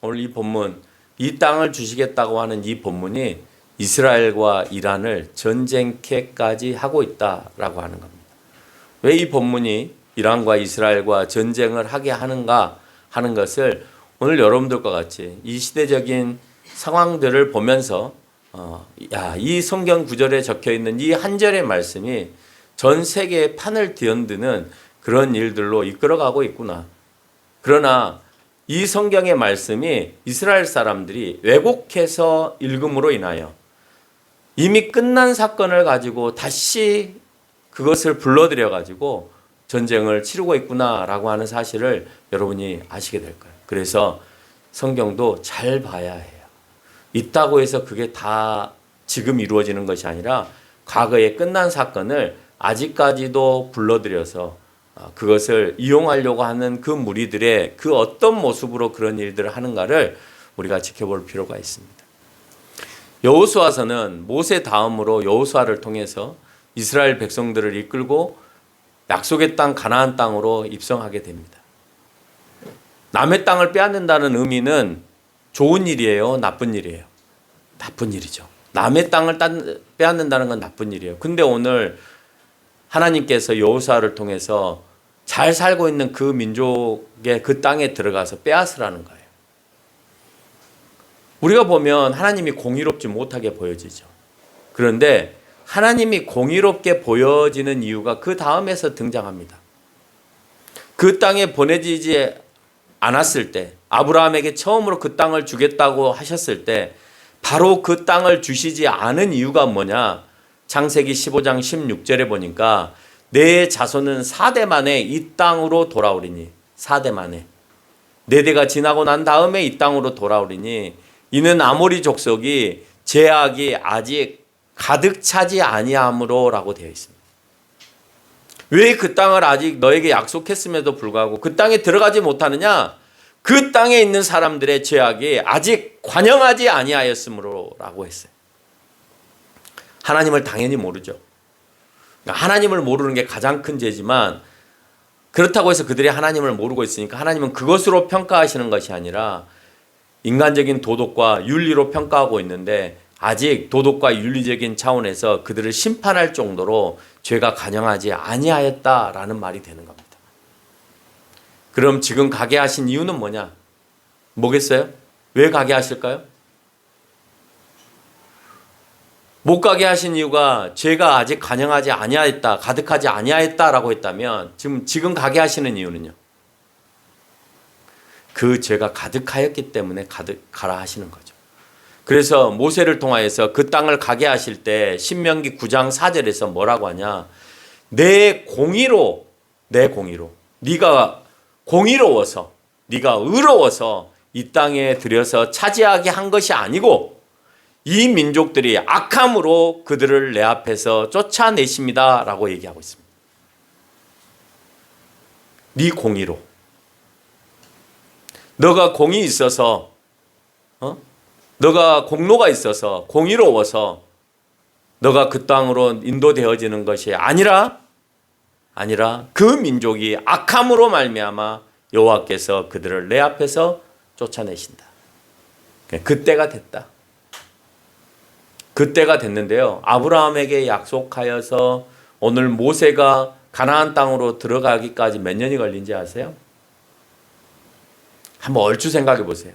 오늘 이 본문, 이 땅을 주시겠다고 하는 이 본문이 이스라엘과 이란을 전쟁케까지 하고 있다라고 하는 겁니다. 왜 이 본문이 이란과 이스라엘과 전쟁을 하게 하는가 하는 것을 오늘 여러분들과 같이 이 시대적인 상황들을 보면서 이 성경 구절에 적혀 있는 이 한 절의 말씀이 전 세계의 판을 뒤흔드는 그런 일들로 이끌어가고 있구나. 그러나 이 성경의 말씀이 이스라엘 사람들이 왜곡해서 읽음으로 인하여 이미 끝난 사건을 가지고 다시 그것을 불러들여 가지고 전쟁을 치르고 있구나라고 하는 사실을 여러분이 아시게 될 거예요. 그래서 성경도 잘 봐야 해요. 있다고 해서 그게 다 지금 이루어지는 것이 아니라 과거에 끝난 사건을 아직까지도 불러들여서 그것을 이용하려고 하는 그 무리들의 그 어떤 모습으로 그런 일들을 하는가를 우리가 지켜볼 필요가 있습니다. 여호수아서는 모세 다음으로 여호수아를 통해서 이스라엘 백성들을 이끌고 약속의 땅 가나안 땅으로 입성하게 됩니다. 남의 땅을 빼앗는다는 의미는 좋은 일이에요, 나쁜 일이에요? 나쁜 일이죠. 남의 땅을 빼앗는다는 건 나쁜 일이에요. 근데 오늘 하나님께서 여호수아를 통해서 잘 살고 있는 그 민족의 그 땅에 들어가서 빼앗으라는 거예요. 우리가 보면 하나님이 공의롭지 못하게 보여지죠. 그런데 하나님이 공의롭게 보여지는 이유가 그 다음에서 등장합니다. 그 땅에 보내지지 않았을 때, 아브라함에게 처음으로 그 땅을 주겠다고 하셨을 때 바로 그 땅을 주시지 않은 이유가 뭐냐? 창세기 15장 16절에 보니까 내 자손은 4대 만에 이 땅으로 돌아오리니, 4대 만에 4대가 지나고 난 다음에 이 땅으로 돌아오리니 이는 아모리 족속이 죄악이 아직 가득 차지 아니함으로라고 되어 있습니다. 왜 그 땅을 아직 너에게 약속했음에도 불구하고 그 땅에 들어가지 못하느냐? 그 땅에 있는 사람들의 죄악이 아직 관영하지 아니하였으므로라고 했어요. 하나님을 당연히 모르죠. 하나님을 모르는 게 가장 큰 죄지만 그렇다고 해서 그들이 하나님을 모르고 있으니까 하나님은 그것으로 평가하시는 것이 아니라 인간적인 도덕과 윤리로 평가하고 있는데 아직 도덕과 윤리적인 차원에서 그들을 심판할 정도로 죄가 관영하지 아니하였다라는 말이 되는 겁니다. 그럼 지금 가게 하신 이유는 뭐냐? 뭐겠어요? 왜 가게 하실까요? 못 가게 하신 이유가 죄가 아직 관영하지 아니하였다, 가득하지 아니하였다라고 했다면 지금 가게 하시는 이유는요? 그 죄가 가득하였기 때문에 가라 하시는 거죠. 그래서 모세를 통하여서 그 땅을 가게 하실 때 신명기 9장 4절에서 뭐라고 하냐? 내 공의로 네가 공의로워서 네가 의로워서 이 땅에 들여서 차지하게 한 것이 아니고 이 민족들이 악함으로 그들을 내 앞에서 쫓아내십니다 라고 얘기하고 있습니다. 네 공의로 너가 공이 있어서 너가 공로가 있어서 공의로워서 너가 그 땅으로 인도되어지는 것이 아니라 그 민족이 악함으로 말미암아 여호와께서 그들을 내 앞에서 쫓아내신다. 그때가 됐다. 그때가 됐는데요. 아브라함에게 약속하여서 오늘 모세가 가나안 땅으로 들어가기까지 몇 년이 걸린지 아세요? 한번 얼추 생각해 보세요.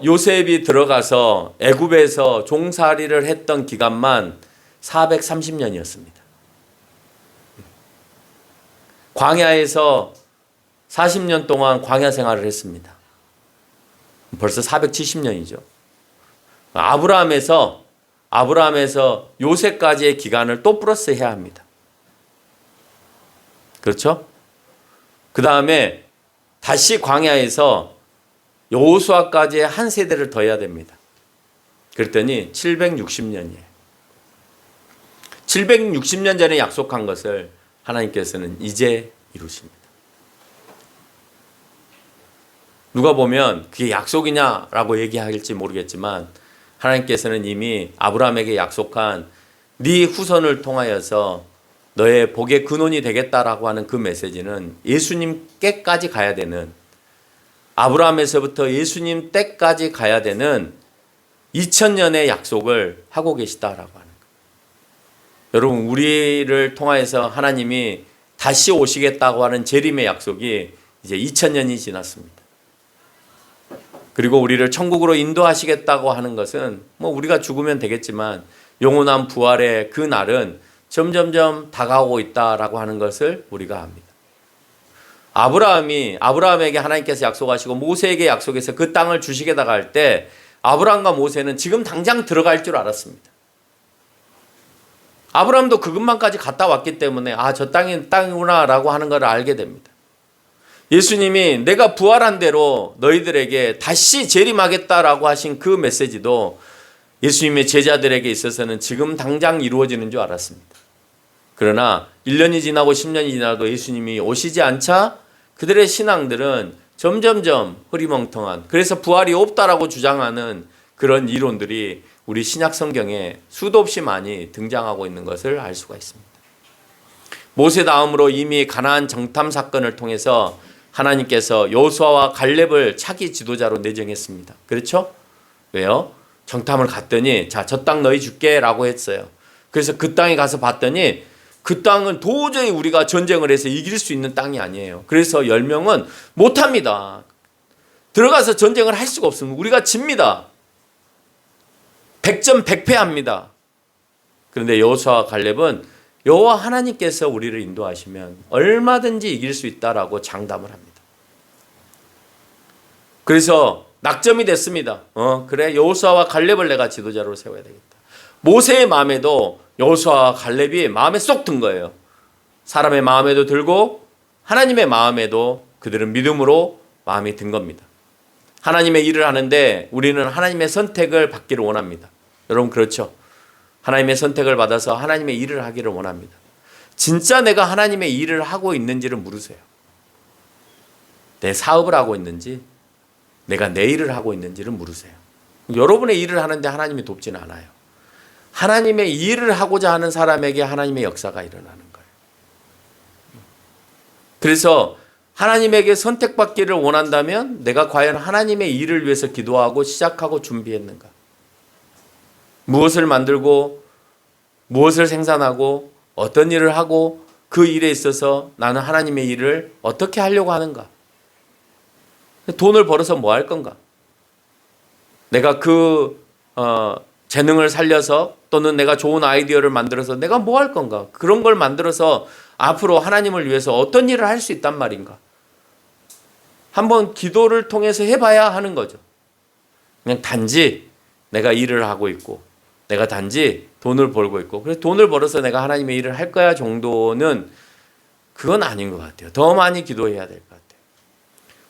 요셉이 들어가서 애굽에서 종살이를 했던 기간만 430년이었습니다. 광야에서 40년 동안 광야 생활을 했습니다. 벌써 470년이죠. 아브라함에서 요셉까지의 기간을 또 플러스 해야 합니다. 그렇죠? 그 다음에 다시 광야에서 여호수아까지의 한 세대를 더 해야 됩니다. 그랬더니 760년이에요. 760년 전에 약속한 것을 하나님께서는 이제 이루십니다. 누가 보면 그게 약속이냐라고 얘기할지 모르겠지만 하나님께서는 이미 아브라함에게 약속한 네 후손을 통하여서 너의 복의 근원이 되겠다라고 하는 그 메시지는 예수님께까지 가야 되는 아브라함에서부터 예수님 때까지 가야 되는 2000년의 약속을 하고 계시다라고 하는 거예요. 여러분, 우리를 통하여서 하나님이 다시 오시겠다고 하는 재림의 약속이 이제 2000년이 지났습니다. 그리고 우리를 천국으로 인도하시겠다고 하는 것은 뭐 우리가 죽으면 되겠지만 영원한 부활의 그 날은 점점점 다가오고 있다라고 하는 것을 우리가 압니다. 아브라함에게 하나님께서 약속하시고 모세에게 약속해서 그 땅을 주시겠다고 할 때 아브라함과 모세는 지금 당장 들어갈 줄 알았습니다. 아브라함도 그것만까지 갔다 왔기 때문에 저 땅이 땅이구나라고 하는 걸 알게 됩니다. 예수님이 내가 부활한 대로 너희들에게 다시 재림하겠다라고 하신 그 메시지도 예수님의 제자들에게 있어서는 지금 당장 이루어지는 줄 알았습니다. 그러나 1년이 지나고 10년이 지나도 예수님이 오시지 않자 그들의 신앙들은 점점점 흐리멍텅한, 그래서 부활이 없다라고 주장하는 그런 이론들이 우리 신약 성경에 수도 없이 많이 등장하고 있는 것을 알 수가 있습니다. 모세 다음으로 이미 가나안 정탐 사건을 통해서 하나님께서 여호수아와 갈렙을 차기 지도자로 내정했습니다. 그렇죠? 왜요? 정탐을 갔더니 저 땅 너희 줄게 라고 했어요. 그래서 그 땅에 가서 봤더니 그 땅은 도저히 우리가 전쟁을 해서 이길 수 있는 땅이 아니에요. 그래서 10명은 못합니다. 들어가서 전쟁을 할 수가 없습니다. 우리가 집니다. 100전 100패합니다. 그런데 여호수아와 갈렙은 여호와 하나님께서 우리를 인도하시면 얼마든지 이길 수 있다라고 장담을 합니다. 그래서 낙점이 됐습니다. 그래, 여호수아와 갈렙을 내가 지도자로 세워야 되겠다. 모세의 마음에도 여호수아와 갈렙이 마음에 쏙 든 거예요. 사람의 마음에도 들고 하나님의 마음에도 그들은 믿음으로 마음이 든 겁니다. 하나님의 일을 하는데 우리는 하나님의 선택을 받기를 원합니다. 여러분, 그렇죠? 하나님의 선택을 받아서 하나님의 일을 하기를 원합니다. 진짜 내가 하나님의 일을 하고 있는지를 물으세요. 내 사업을 하고 있는지, 내가 내 일을 하고 있는지를 물으세요. 여러분의 일을 하는데 하나님이 돕지는 않아요. 하나님의 일을 하고자 하는 사람에게 하나님의 역사가 일어나는 거예요. 그래서 하나님에게 선택받기를 원한다면 내가 과연 하나님의 일을 위해서 기도하고 시작하고 준비했는가? 무엇을 만들고 무엇을 생산하고 어떤 일을 하고 그 일에 있어서 나는 하나님의 일을 어떻게 하려고 하는가? 돈을 벌어서 뭐 할 건가? 내가 그 재능을 살려서 또는 내가 좋은 아이디어를 만들어서 내가 뭐 할 건가? 그런 걸 만들어서 앞으로 하나님을 위해서 어떤 일을 할 수 있단 말인가? 한번 기도를 통해서 해봐야 하는 거죠. 그냥 단지 내가 일을 하고 있고 내가 단지 돈을 벌고 있고 그래서 돈을 벌어서 내가 하나님의 일을 할 거야 정도는 그건 아닌 것 같아요. 더 많이 기도해야 될 것 같아요.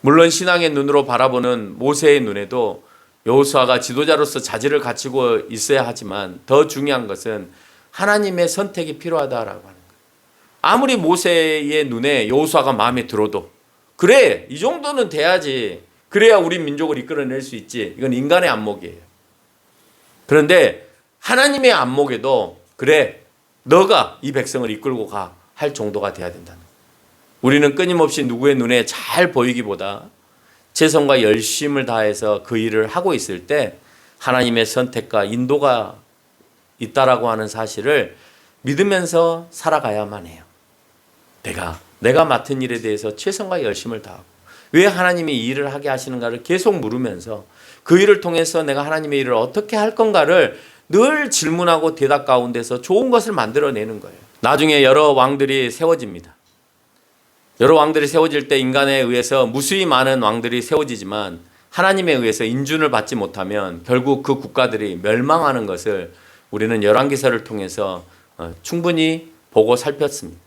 물론 신앙의 눈으로 바라보는 모세의 눈에도 여호수아가 지도자로서 자질을 갖추고 있어야 하지만 더 중요한 것은 하나님의 선택이 필요하다라고 하는 거예요. 아무리 모세의 눈에 여호수아가 마음에 들어도 그래, 이 정도는 돼야지. 그래야 우리 민족을 이끌어낼 수 있지. 이건 인간의 안목이에요. 그런데 하나님의 안목에도 그래, 너가 이 백성을 이끌고 가 할 정도가 돼야 된다는 거예요. 우리는 끊임없이 누구의 눈에 잘 보이기보다 최선과 열심을 다해서 그 일을 하고 있을 때 하나님의 선택과 인도가 있다라고 하는 사실을 믿으면서 살아가야만 해요. 내가 맡은 일에 대해서 최선과 열심을 다하고 왜 하나님이 이 일을 하게 하시는가를 계속 물으면서 그 일을 통해서 내가 하나님의 일을 어떻게 할 건가를 늘 질문하고 대답 가운데서 좋은 것을 만들어내는 거예요. 나중에 여러 왕들이 세워집니다. 여러 왕들이 세워질 때 인간에 의해서 무수히 많은 왕들이 세워지지만 하나님에 의해서 인준을 받지 못하면 결국 그 국가들이 멸망하는 것을 우리는 열왕기서를 통해서 충분히 보고 살폈습니다.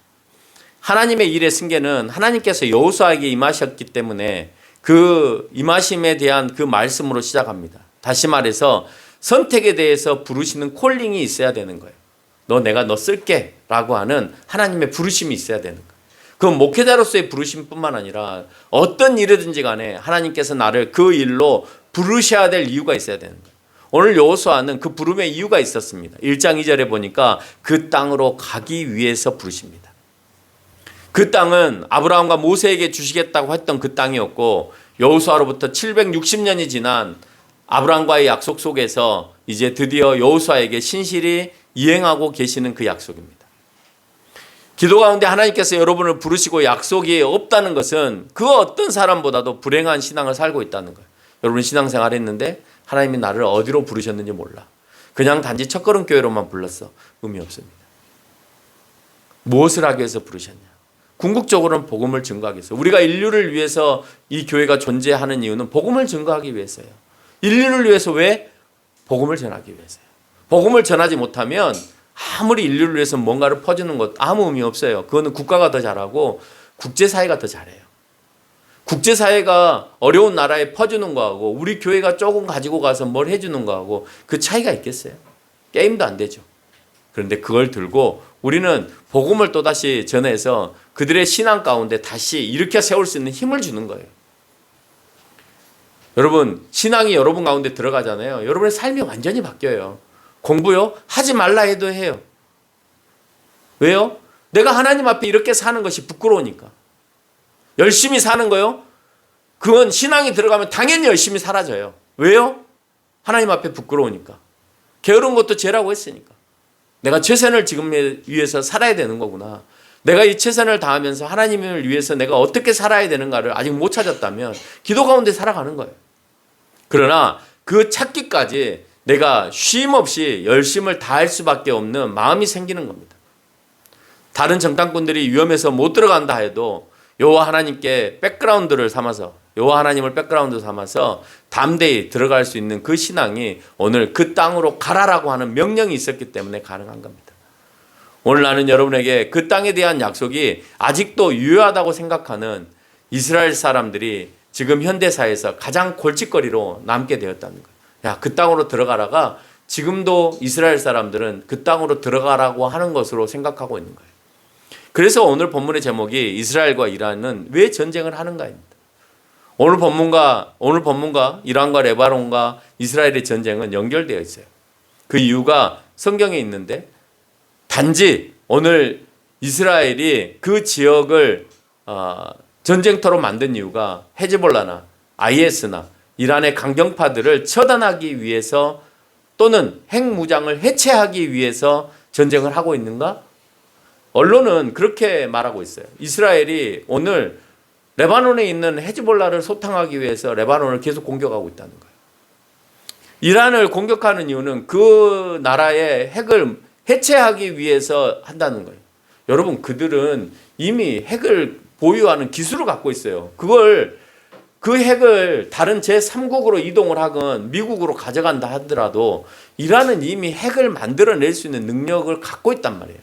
하나님의 일의 승계는 하나님께서 여호수아에게 임하셨기 때문에 그 임하심에 대한 그 말씀으로 시작합니다. 다시 말해서 선택에 대해서 부르시는 콜링이 있어야 되는 거예요. 내가 너 쓸게 라고 하는 하나님의 부르심이 있어야 되는 거예요. 그 목회자로서의 부르심뿐만 아니라 어떤 일이든지 간에 하나님께서 나를 그 일로 부르셔야 될 이유가 있어야 되는 거예요. 오늘 여호수아는 그 부름의 이유가 있었습니다. 1장 2절에 보니까 그 땅으로 가기 위해서 부르십니다. 그 땅은 아브라함과 모세에게 주시겠다고 했던 그 땅이었고 여호수아로부터 760년이 지난 아브라함과의 약속 속에서 이제 드디어 여호수아에게 신실히 이행하고 계시는 그 약속입니다. 기도 가운데 하나님께서 여러분을 부르시고 약속이 없다는 것은 그 어떤 사람보다도 불행한 신앙을 살고 있다는 거예요. 여러분 신앙생활 했는데 하나님이 나를 어디로 부르셨는지 몰라. 그냥 단지 첫걸음교회로만 불렀어. 의미 없습니다. 무엇을 하기 위해서 부르셨냐? 궁극적으로는 복음을 증거하기 위해서. 우리가 인류를 위해서 이 교회가 존재하는 이유는 복음을 증거하기 위해서예요. 인류를 위해서 왜? 복음을 전하기 위해서요. 복음을 전하지 못하면 아무리 인류를 위해서 뭔가를 퍼주는 것 아무 의미 없어요. 그거는 국가가 더 잘하고 국제사회가 더 잘해요. 국제사회가 어려운 나라에 퍼주는 거하고 우리 교회가 조금 가지고 가서 뭘 해주는 거하고 그 차이가 있겠어요? 게임도 안 되죠. 그런데 그걸 들고 우리는 복음을 또다시 전해서 그들의 신앙 가운데 다시 일으켜 세울 수 있는 힘을 주는 거예요. 여러분 신앙이 여러분 가운데 들어가잖아요. 여러분의 삶이 완전히 바뀌어요. 공부요? 하지 말라 해도 해요. 왜요? 내가 하나님 앞에 이렇게 사는 것이 부끄러우니까. 열심히 사는 거요? 그건 신앙이 들어가면 당연히 열심히 사라져요. 왜요? 하나님 앞에 부끄러우니까. 게으른 것도 죄라고 했으니까. 내가 최선을 지금 위해서 살아야 되는 거구나. 내가 이 최선을 다하면서 하나님을 위해서 내가 어떻게 살아야 되는가를 아직 못 찾았다면 기도 가운데 살아가는 거예요. 그러나 그 찾기까지 내가 쉼 없이 열심을 다할 수밖에 없는 마음이 생기는 겁니다. 다른 정탐꾼들이 위험해서 못 들어간다 해도 여호와 하나님께 백그라운드를 삼아서 여호와 하나님을 백그라운드 삼아서 담대히 들어갈 수 있는 그 신앙이 오늘 그 땅으로 가라라고 하는 명령이 있었기 때문에 가능한 겁니다. 오늘 나는 여러분에게 그 땅에 대한 약속이 아직도 유효하다고 생각하는 이스라엘 사람들이 지금 현대사회에서 가장 골칫거리로 남게 되었다는 거예요. 야, 그 땅으로 들어가라가 지금도 이스라엘 사람들은 그 땅으로 들어가라고 하는 것으로 생각하고 있는 거예요. 그래서 오늘 본문의 제목이 이스라엘과 이란은 왜 전쟁을 하는가입니다. 오늘 본문과 이란과 레바논과 이스라엘의 전쟁은 연결되어 있어요. 그 이유가 성경에 있는데 단지 오늘 이스라엘이 그 지역을 전쟁터로 만든 이유가 헤즈볼라나 IS나 이란의 강경파들을 처단하기 위해서 또는 핵무장을 해체하기 위해서 전쟁을 하고 있는가? 언론은 그렇게 말하고 있어요. 이스라엘이 오늘 레바논에 있는 헤즈볼라를 소탕하기 위해서 레바논을 계속 공격하고 있다는 거예요. 이란을 공격하는 이유는 그 나라의 핵을 해체하기 위해서 한다는 거예요. 여러분 그들은 이미 핵을 보유하는 기술을 갖고 있어요. 그 핵을 다른 제3국으로 이동을 하건 미국으로 가져간다 하더라도 이란은 이미 핵을 만들어낼 수 있는 능력을 갖고 있단 말이에요.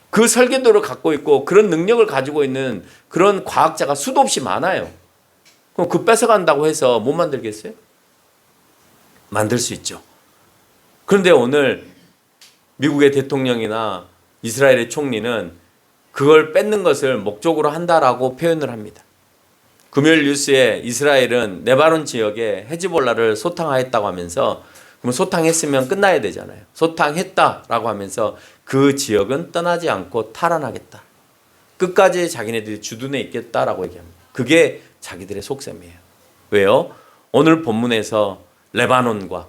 그 설계도를 갖고 있고 그런 능력을 가지고 있는 그런 과학자가 수도 없이 많아요. 그럼 그 뺏어간다고 해서 못 만들겠어요? 만들 수 있죠. 그런데 오늘 미국의 대통령이나 이스라엘의 총리는 그걸 뺏는 것을 목적으로 한다라고 표현을 합니다. 금요일 뉴스에 이스라엘은 레바논 지역에 헤즈볼라를 소탕하였다고 하면서 그럼 소탕했으면 끝나야 되잖아요. 소탕했다라고 하면서 그 지역은 떠나지 않고 탈환하겠다. 끝까지 자기네들이 주둔해 있겠다라고 얘기합니다. 그게 자기들의 속셈이에요. 왜요? 오늘 본문에서 레바논과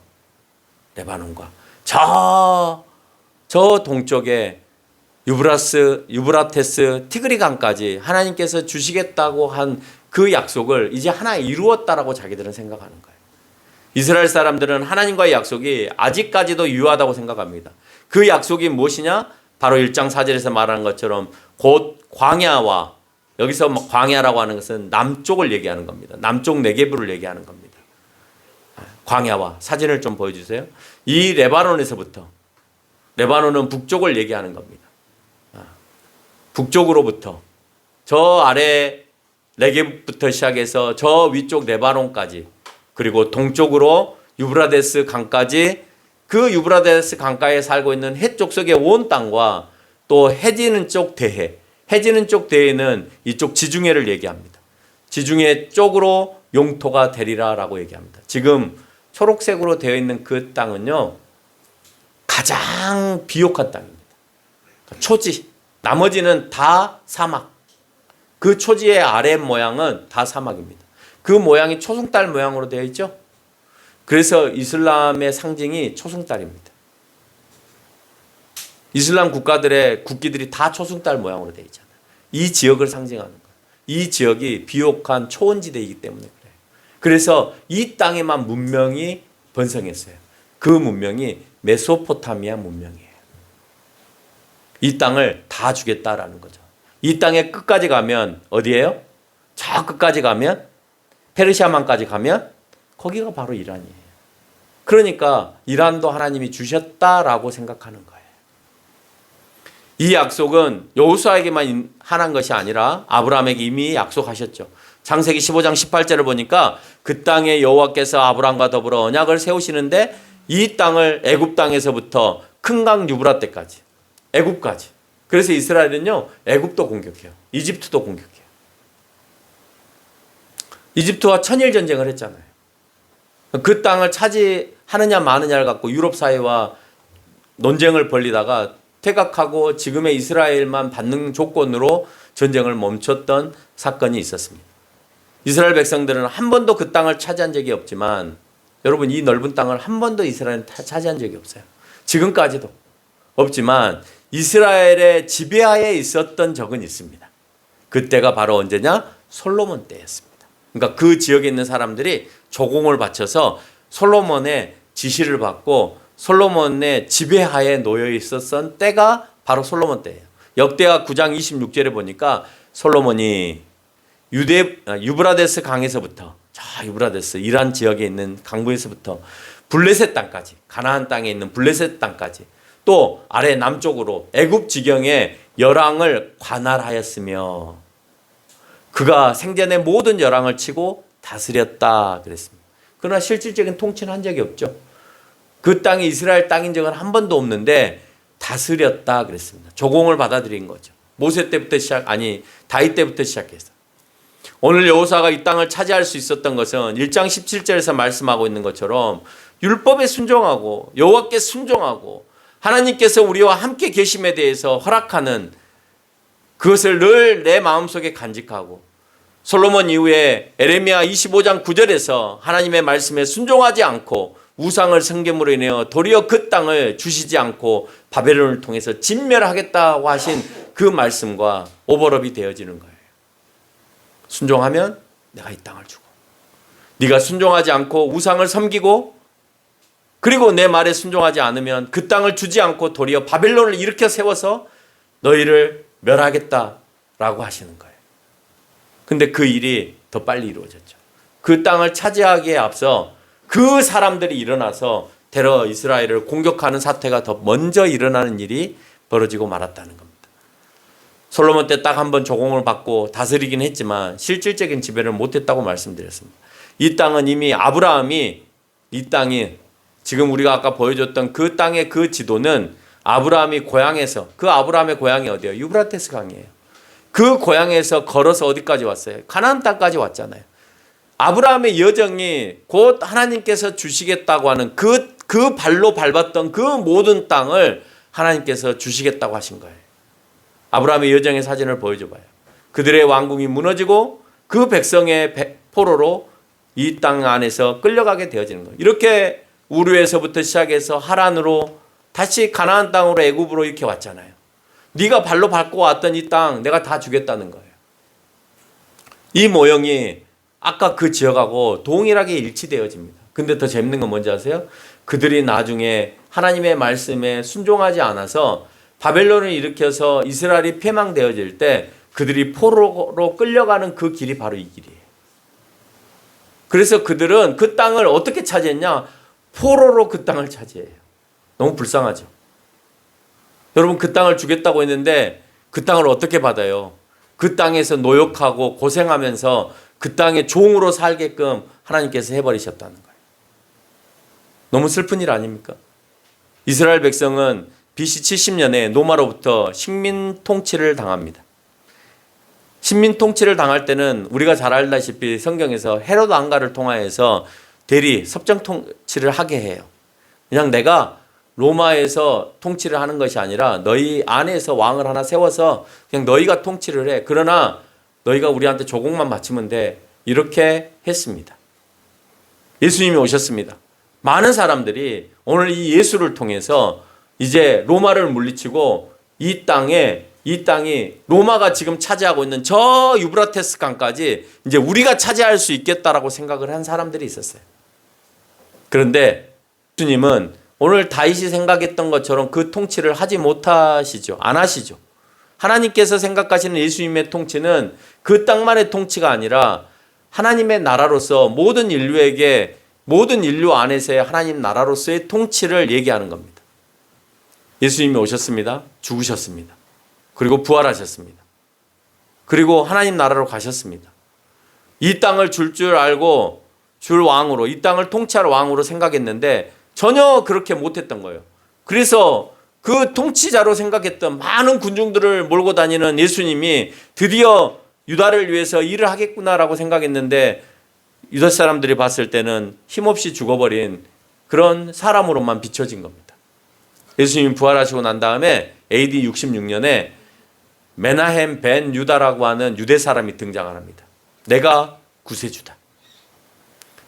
저 동쪽에 유브라테스 티그리 강까지 하나님께서 주시겠다고 한 그 약속을 이제 하나 이루었다라고 자기들은 생각하는 거예요. 이스라엘 사람들은 하나님과의 약속이 아직까지도 유효하다고 생각합니다. 그 약속이 무엇이냐? 바로 1장 4절에서 말하는 것처럼 곧 광야와, 여기서 광야라고 하는 것은 남쪽을 얘기하는 겁니다. 남쪽 네게브를 얘기하는 겁니다. 광야와, 사진을 좀 보여주세요. 이 레바논에서부터, 레바논은 북쪽을 얘기하는 겁니다. 북쪽으로부터 저 아래 네게브부터 시작해서 저 위쪽 레바논까지, 그리고 동쪽으로 유브라데스 강까지, 그 유브라데스 강가에 살고 있는 헷 족속의 온 땅과 또 해지는 쪽 대해, 해지는 쪽 대해는 이쪽 지중해를 얘기합니다. 지중해 쪽으로 용토가 되리라라고 얘기합니다. 지금 초록색으로 되어 있는 그 땅은요, 가장 비옥한 땅입니다. 초지, 나머지는 다 사막. 그 초지의 아래 모양은 다 사막입니다. 그 모양이 초승달 모양으로 되어 있죠. 그래서 이슬람의 상징이 초승달입니다. 이슬람 국가들의 국기들이 다 초승달 모양으로 되어 있잖아요. 이 지역을 상징하는 거예요. 이 지역이 비옥한 초원지대이기 때문에 그래요. 그래서 이 땅에만 문명이 번성했어요. 그 문명이 메소포타미아 문명이에요. 이 땅을 다 주겠다라는 거죠. 이 땅의 끝까지 가면 어디예요? 저 끝까지 가면 페르시아만까지 가면 거기가 바로 이란이에요. 그러니까 이란도 하나님이 주셨다라고 생각하는 거예요. 이 약속은 여호수아에게만 한한 것이 아니라 아브라함에게 이미 약속하셨죠. 창세기 15장 18절을 보니까 그 땅에 여호와께서 아브라함과 더불어 언약을 세우시는데 이 땅을 애굽 땅에서부터 큰 강 유브라데까지 애굽까지. 그래서 이스라엘은요 애굽도 공격해요. 이집트도 공격해요. 이집트와 천일 전쟁을 했잖아요. 그 땅을 차지하느냐 마느냐를 갖고 유럽 사회와 논쟁을 벌리다가 퇴각하고 지금의 이스라엘만 받는 조건으로 전쟁을 멈췄던 사건이 있었습니다. 이스라엘 백성들은 한 번도 그 땅을 차지한 적이 없지만 여러분 이 넓은 땅을 한 번도 이스라엘은 차지한 적이 없어요. 지금까지도 없지만 이스라엘의 지배하에 있었던 적은 있습니다. 그때가 바로 언제냐? 솔로몬 때였습니다. 그러니까 그 지역에 있는 사람들이 조공을 바쳐서 솔로몬의 지시를 받고 솔로몬의 지배하에 놓여 있었던 때가 바로 솔로몬 때예요. 역대하 9장 26절에 보니까 솔로몬이 유브라데스 강에서부터 유브라데스 이란 지역에 있는 강부에서부터 블레셋 땅까지 가나안 땅에 있는 블레셋 땅까지 또 아래 남쪽으로 애굽 지경의 열왕을 관할하였으며 그가 생전에 모든 열왕을 치고 다스렸다 그랬습니다. 그러나 실질적인 통치는 한 적이 없죠. 그 땅이 이스라엘 땅인 적은 한 번도 없는데 다스렸다 그랬습니다. 조공을 받아들인 거죠. 모세 때부터 다윗 때부터 시작해서 오늘 여호수아가 이 땅을 차지할 수 있었던 것은 1장 17절에서 말씀하고 있는 것처럼 율법에 순종하고 여호와께 순종하고 하나님께서 우리와 함께 계심에 대해서 허락하는 그것을 늘 내 마음속에 간직하고 솔로몬 이후에 에레미야 25장 9절에서 하나님의 말씀에 순종하지 않고 우상을 섬김으로 인하여 도리어 그 땅을 주시지 않고 바벨론을 통해서 진멸하겠다고 하신 그 말씀과 오버랩이 되어지는 거예요. 순종하면 내가 이 땅을 주고 네가 순종하지 않고 우상을 섬기고 그리고 내 말에 순종하지 않으면 그 땅을 주지 않고 도리어 바벨론을 일으켜 세워서 너희를 멸하겠다라고 하시는 거예요. 근데 그 일이 더 빨리 이루어졌죠. 그 땅을 차지하기에 앞서 그 사람들이 일어나서 테러 이스라엘을 공격하는 사태가 더 먼저 일어나는 일이 벌어지고 말았다는 겁니다. 솔로몬 때 딱 한 번 조공을 받고 다스리긴 했지만 실질적인 지배를 못했다고 말씀드렸습니다. 이 땅은 이미 아브라함이 이 땅이 지금 우리가 아까 보여줬던 그 땅의 그 지도는 아브라함이 고향에서 그 아브라함의 고향이 어디예요? 유브라테스 강이에요. 그 고향에서 걸어서 어디까지 왔어요? 가나안 땅까지 왔잖아요. 아브라함의 여정이 곧 하나님께서 주시겠다고 하는 그 발로 밟았던 그 모든 땅을 하나님께서 주시겠다고 하신 거예요. 아브라함의 여정의 사진을 보여줘봐요. 그들의 왕궁이 무너지고 그 백성의 포로로 이 땅 안에서 끌려가게 되어지는 거예요. 이렇게 우르에서부터 시작해서 하란으로 다시 가나안 땅으로 애굽으로 이렇게 왔잖아요. 네가 발로 밟고 왔던 이 땅 내가 다 주겠다는 거예요. 이 모형이 아까 그 지역하고 동일하게 일치되어집니다. 근데 더 재밌는 건 뭔지 아세요? 그들이 나중에 하나님의 말씀에 순종하지 않아서 바벨론을 일으켜서 이스라엘이 패망되어질 때 그들이 포로로 끌려가는 그 길이 바로 이 길이에요. 그래서 그들은 그 땅을 어떻게 차지했냐? 포로로 그 땅을 차지해요. 너무 불쌍하죠. 여러분 그 땅을 주겠다고 했는데 그 땅을 어떻게 받아요? 그 땅에서 노역하고 고생하면서 그 땅에 종으로 살게끔 하나님께서 해버리셨다는 거예요. 너무 슬픈 일 아닙니까? 이스라엘 백성은 BC 70년에 로마로부터 식민 통치를 당합니다. 식민 통치를 당할 때는 우리가 잘 알다시피 성경에서 헤롯 왕가를 통하여서 대리 섭정 통치를 하게 해요. 그냥 내가 로마에서 통치를 하는 것이 아니라 너희 안에서 왕을 하나 세워서 그냥 너희가 통치를 해. 그러나 너희가 우리한테 조공만 바치면 돼. 이렇게 했습니다. 예수님이 오셨습니다. 많은 사람들이 오늘 이 예수를 통해서 이제 로마를 물리치고 이 땅이 로마가 지금 차지하고 있는 저 유브라테스 강까지 이제 우리가 차지할 수 있겠다라고 생각을 한 사람들이 있었어요. 그런데 예수님은 오늘 다윗이 생각했던 것처럼 그 통치를 하지 못하시죠. 안 하시죠. 하나님께서 생각하시는 예수님의 통치는 그 땅만의 통치가 아니라 하나님의 나라로서 모든 인류에게, 모든 인류 안에서의 하나님 나라로서의 통치를 얘기하는 겁니다. 예수님이 오셨습니다. 죽으셨습니다. 그리고 부활하셨습니다. 그리고 하나님 나라로 가셨습니다. 이 땅을 줄 알고 줄 왕으로, 이 땅을 통치할 왕으로 생각했는데 전혀 그렇게 못했던 거예요. 그래서 그 통치자로 생각했던 많은 군중들을 몰고 다니는 예수님이 드디어 유다를 위해서 일을 하겠구나라고 생각했는데 유다 사람들이 봤을 때는 힘없이 죽어버린 그런 사람으로만 비춰진 겁니다. 예수님이 부활하시고 난 다음에 AD 66년에 메나헴 벤 유다라고 하는 유대 사람이 등장을 합니다. 내가 구세주다.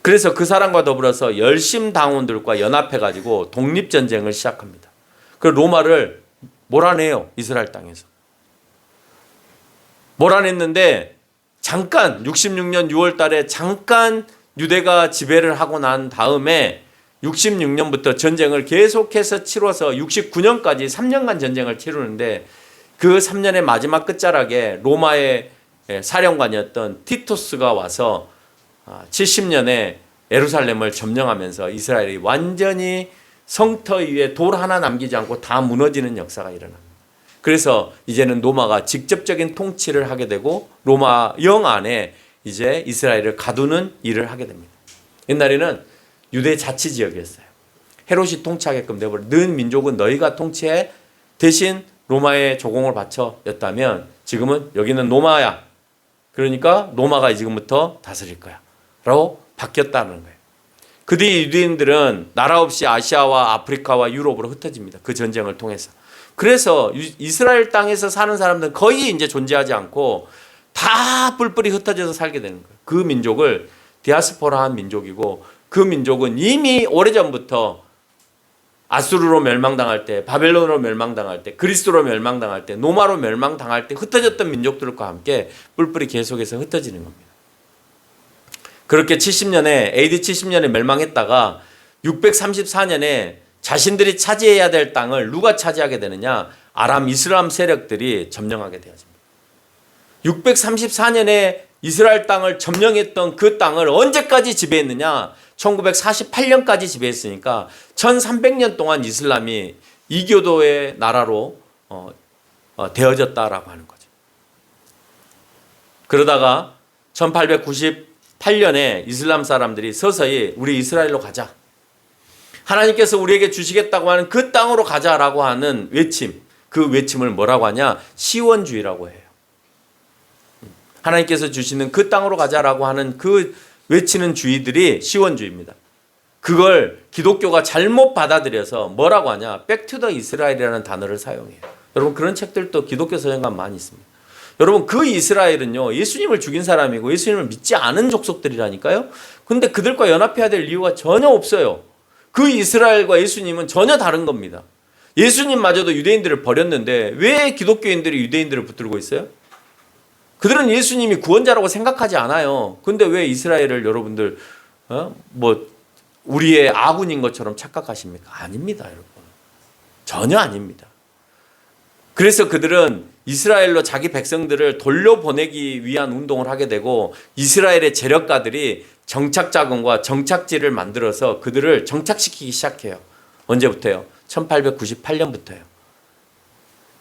그래서 그 사람과 더불어서 열심 당원들과 연합해가지고 독립전쟁을 시작합니다. 그 로마를 몰아내요. 이스라엘 땅에서. 몰아냈는데 잠깐 66년 6월 달에 잠깐 유대가 지배를 하고 난 다음에 66년부터 전쟁을 계속해서 치러서 69년까지 3년간 전쟁을 치르는데 그 3년의 마지막 끝자락에 로마의 사령관이었던 티토스가 와서 70년에 예루살렘을 점령하면서 이스라엘이 완전히 성터 위에 돌 하나 남기지 않고 다 무너지는 역사가 일어납니다. 그래서 이제는 로마가 직접적인 통치를 하게 되고 로마 영 안에 이제 이스라엘을 가두는 일을 하게 됩니다. 옛날에는 유대 자치지역이었어요. 헤롯이 통치하게끔 되어버린 는 민족은 너희가 통치해 대신 로마에 조공을 바쳐였다면 지금은 여기는 로마야. 그러니까 로마가 지금부터 다스릴 거야 라고 바뀌었다는 거예요. 그 뒤 유대인들은 나라 없이 아시아와 아프리카와 유럽으로 흩어집니다. 그 전쟁을 통해서. 그래서 이스라엘 땅에서 사는 사람들은 거의 이제 존재하지 않고 다 뿔뿔이 흩어져서 살게 되는 거예요. 그 민족을 디아스포라한 민족이고 그 민족은 이미 오래전부터 아수르로 멸망당할 때, 바벨론으로 멸망당할 때, 그리스로 멸망당할 때, 노마로 멸망당할 때 흩어졌던 민족들과 함께 뿔뿔이 계속해서 흩어지는 겁니다. 그렇게 70년에 AD 70년에 멸망했다가 634년에 자신들이 차지해야 될 땅을 누가 차지하게 되느냐? 아람 이슬람 세력들이 점령하게 되어집니다. 634년에 이스라엘 땅을 점령했던 그 땅을 언제까지 지배했느냐? 1948년까지 지배했으니까 1300년 동안 이슬람이 이교도의 나라로 되어졌다라고 하는 거죠. 그러다가 1898년에 이슬람 사람들이 서서히 우리 이스라엘로 가자. 하나님께서 우리에게 주시겠다고 하는 그 땅으로 가자라고 하는 외침. 그 외침을 뭐라고 하냐? 시원주의라고 해요. 하나님께서 주시는 그 땅으로 가자라고 하는 그 외치는 주의들이 시원주의입니다. 그걸 기독교가 잘못 받아들여서 뭐라고 하냐? 백투더 이스라엘이라는 단어를 사용해요. 여러분 그런 책들도 기독교 서적에 많이 있습니다. 여러분 그 이스라엘은요 예수님을 죽인 사람이고 예수님을 믿지 않은 족속들이라니까요. 근데 그들과 연합해야 될 이유가 전혀 없어요. 그 이스라엘과 예수님은 전혀 다른 겁니다. 예수님마저도 유대인들을 버렸는데 왜 기독교인들이 유대인들을 붙들고 있어요? 그들은 예수님이 구원자라고 생각하지 않아요. 근데 왜 이스라엘을 여러분들 우리의 아군인 것처럼 착각하십니까? 아닙니다, 여러분. 전혀 아닙니다. 그래서 그들은 이스라엘로 자기 백성들을 돌려보내기 위한 운동을 하게 되고 이스라엘의 재력가들이 정착자금과 정착지를 만들어서 그들을 정착시키기 시작해요. 언제부터요? 1898년부터요.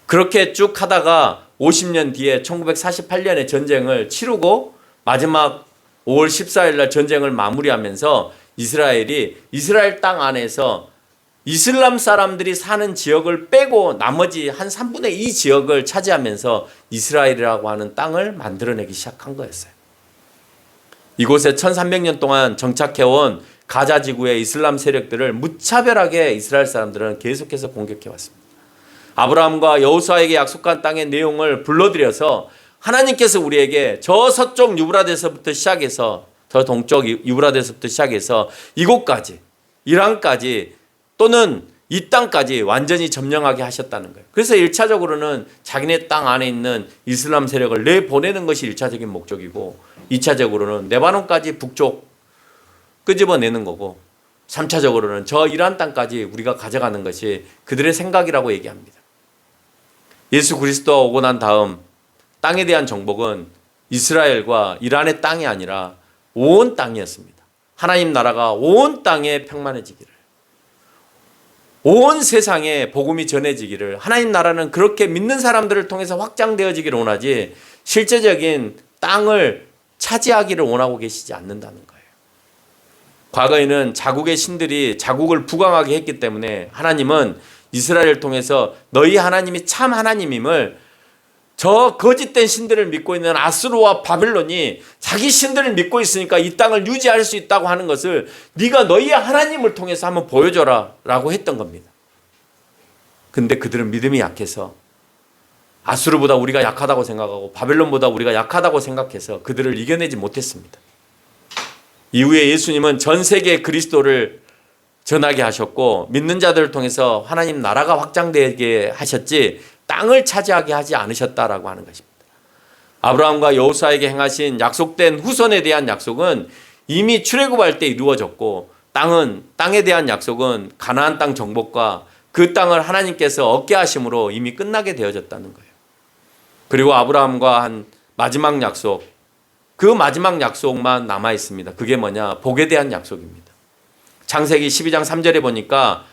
그렇게 쭉 하다가 50년 뒤에 1948년에 전쟁을 치르고 마지막 5월 14일 날 전쟁을 마무리하면서 이스라엘이 이스라엘 땅 안에서 이슬람 사람들이 사는 지역을 빼고 나머지 한 3분의 2 지역을 차지하면서 이스라엘이라고 하는 땅을 만들어내기 시작한 거였어요. 이곳에 1300년 동안 정착해온 가자 지구의 이슬람 세력들을 무차별하게 이스라엘 사람들은 계속해서 공격해 왔습니다. 아브라함과 여호수아에게 약속한 땅의 내용을 불러들여서 하나님께서 우리에게 저 서쪽 유브라데스부터 시작해서 저 동쪽 유브라데스부터 시작해서 이곳까지, 이란까지 또는 이 땅까지 완전히 점령하게 하셨다는 거예요. 그래서 1차적으로는 자기네 땅 안에 있는 이슬람 세력을 내보내는 것이 1차적인 목적이고 2차적으로는 레바논까지 북쪽 끄집어내는 거고 3차적으로는 저 이란 땅까지 우리가 가져가는 것이 그들의 생각이라고 얘기합니다. 예수 그리스도가 오고 난 다음 땅에 대한 정복은 이스라엘과 이란의 땅이 아니라 온 땅이었습니다. 하나님 나라가 온 땅에 평만해지기를, 온 세상에 복음이 전해지기를, 하나님 나라는 그렇게 믿는 사람들을 통해서 확장되어지기를 원하지 실제적인 땅을 차지하기를 원하고 계시지 않는다는 거예요. 과거에는 자국의 신들이 자국을 부강하게 했기 때문에 하나님은 이스라엘을 통해서 너희 하나님이 참 하나님임을 저 거짓된 신들을 믿고 있는 아수르와 바벨론이 자기 신들을 믿고 있으니까 이 땅을 유지할 수 있다고 하는 것을 네가 너희의 하나님을 통해서 한번 보여줘라 라고 했던 겁니다. 근데 그들은 믿음이 약해서 아수르보다 우리가 약하다고 생각하고 바벨론보다 우리가 약하다고 생각해서 그들을 이겨내지 못했습니다. 이후에 예수님은 전 세계에 그리스도를 전하게 하셨고 믿는 자들을 통해서 하나님 나라가 확장되게 하셨지 땅을 차지하게 하지 않으셨다라고 하는 것입니다. 아브라함과 여호수아에게 행하신 약속된 후손에 대한 약속은 이미 출애굽할 때 이루어졌고 땅에 대한 약속은 가나안 땅 정복과 그 땅을 하나님께서 얻게 하심으로 이미 끝나게 되어졌다는 거예요. 그리고 아브라함과 한 마지막 약속, 그 마지막 약속만 남아 있습니다. 그게 뭐냐? 복에 대한 약속입니다. 창세기 12장 3절에 보니까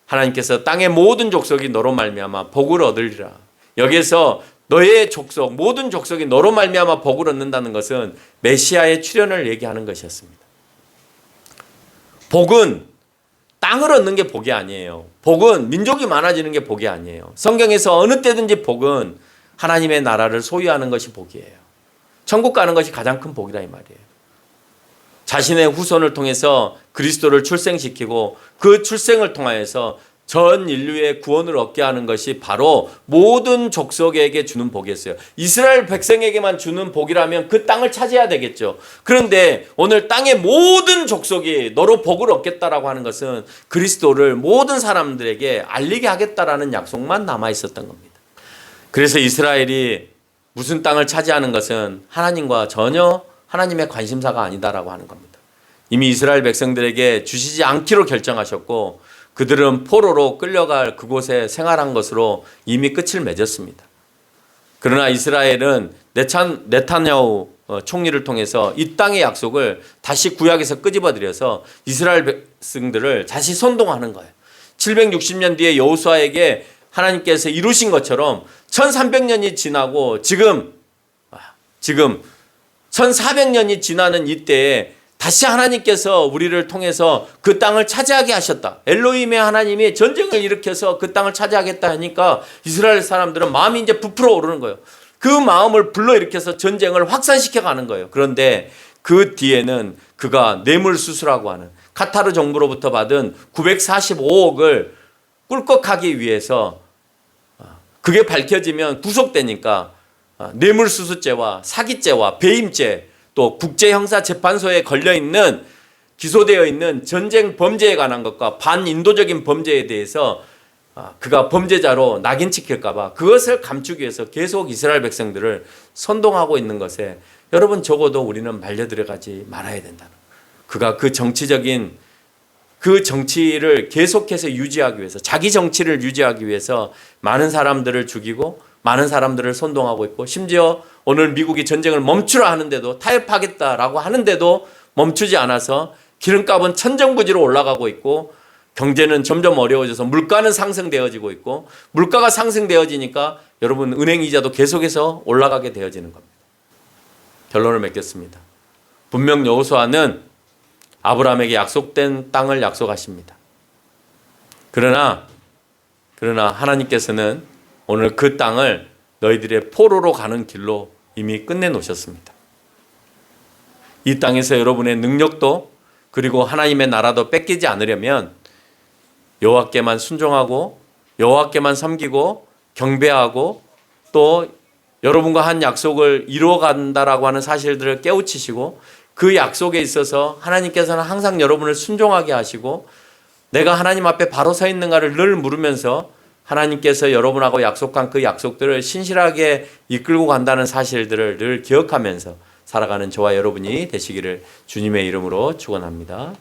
하나님께서 땅의 모든 족속이 너로 말미암아 복을 얻으리라. 여기에서 너의 족속, 모든 족속이 너로 말미암아 복을 얻는다는 것은 메시아의 출현을 얘기하는 것이었습니다. 복은 땅을 얻는 게 복이 아니에요. 복은 민족이 많아지는 게 복이 아니에요. 성경에서 어느 때든지 복은 하나님의 나라를 소유하는 것이 복이에요. 천국 가는 것이 가장 큰 복이라 이 말이에요. 자신의 후손을 통해서 그리스도를 출생시키고 그 출생을 통하여서 전 인류의 구원을 얻게 하는 것이 바로 모든 족속에게 주는 복이었어요. 이스라엘 백성에게만 주는 복이라면 그 땅을 차지해야 되겠죠. 그런데 오늘 땅의 모든 족속이 너로 복을 얻겠다라고 하는 것은 그리스도를 모든 사람들에게 알리게 하겠다라는 약속만 남아 있었던 겁니다. 그래서 이스라엘이 무슨 땅을 차지하는 것은 하나님과 전혀 하나님의 관심사가 아니다라고 하는 겁니다. 이미 이스라엘 백성들에게 주시지 않기로 결정하셨고 그들은 포로로 끌려갈 그곳에 생활한 것으로 이미 끝을 맺었습니다. 그러나 이스라엘은 네타냐후 총리를 통해서 이 땅의 약속을 다시 구약에서 끄집어들여서 이스라엘 백성들을 다시 선동하는 거예요. 760년 뒤에 여호수아에게 하나님께서 이루신 것처럼 1300년이 지나고 지금 1400년이 지나는 이때에 다시 하나님께서 우리를 통해서 그 땅을 차지하게 하셨다. 엘로힘의 하나님이 전쟁을 일으켜서 그 땅을 차지하겠다 하니까 이스라엘 사람들은 마음이 이제 부풀어 오르는 거예요. 그 마음을 불러일으켜서 전쟁을 확산시켜 가는 거예요. 그런데 그 뒤에는 그가 뇌물수수라고 하는 카타르 정부로부터 받은 945억을 꿀꺽하기 위해서 그게 밝혀지면 구속되니까 뇌물수수죄와 사기죄와 배임죄 또 국제형사재판소에 걸려있는 기소되어 있는 전쟁 범죄에 관한 것과 반인도적인 범죄에 대해서 그가 범죄자로 낙인 찍힐까 봐 그것을 감추기 위해서 계속 이스라엘 백성들을 선동하고 있는 것에 여러분 적어도 우리는 말려들어가지 말아야 된다는 그가 그 정치를 계속해서 유지하기 위해서 자기 정치를 유지하기 위해서 많은 사람들을 죽이고 많은 사람들을 선동하고 있고 심지어 오늘 미국이 전쟁을 멈추라 하는데도 타협하겠다라고 하는데도 멈추지 않아서 기름값은 천정부지로 올라가고 있고 경제는 점점 어려워져서 물가는 상승되어지고 있고 물가가 상승되어지니까 여러분 은행 이자도 계속해서 올라가게 되어지는 겁니다. 결론을 맺겠습니다. 분명 여호수아는 아브라함에게 약속된 땅을 약속하십니다. 그러나 하나님께서는 오늘 그 땅을 너희들의 포로로 가는 길로 이미 끝내놓으셨습니다. 이 땅에서 여러분의 능력도 그리고 하나님의 나라도 뺏기지 않으려면 여호와께만 순종하고 여호와께만 섬기고 경배하고 또 여러분과 한 약속을 이루어간다라고 하는 사실들을 깨우치시고 그 약속에 있어서 하나님께서는 항상 여러분을 순종하게 하시고 내가 하나님 앞에 바로 서 있는가를 늘 물으면서 하나님께서 여러분하고 약속한 그 약속들을 신실하게 이끌고 간다는 사실들을 늘 기억하면서 살아가는 저와 여러분이 되시기를 주님의 이름으로 축원합니다.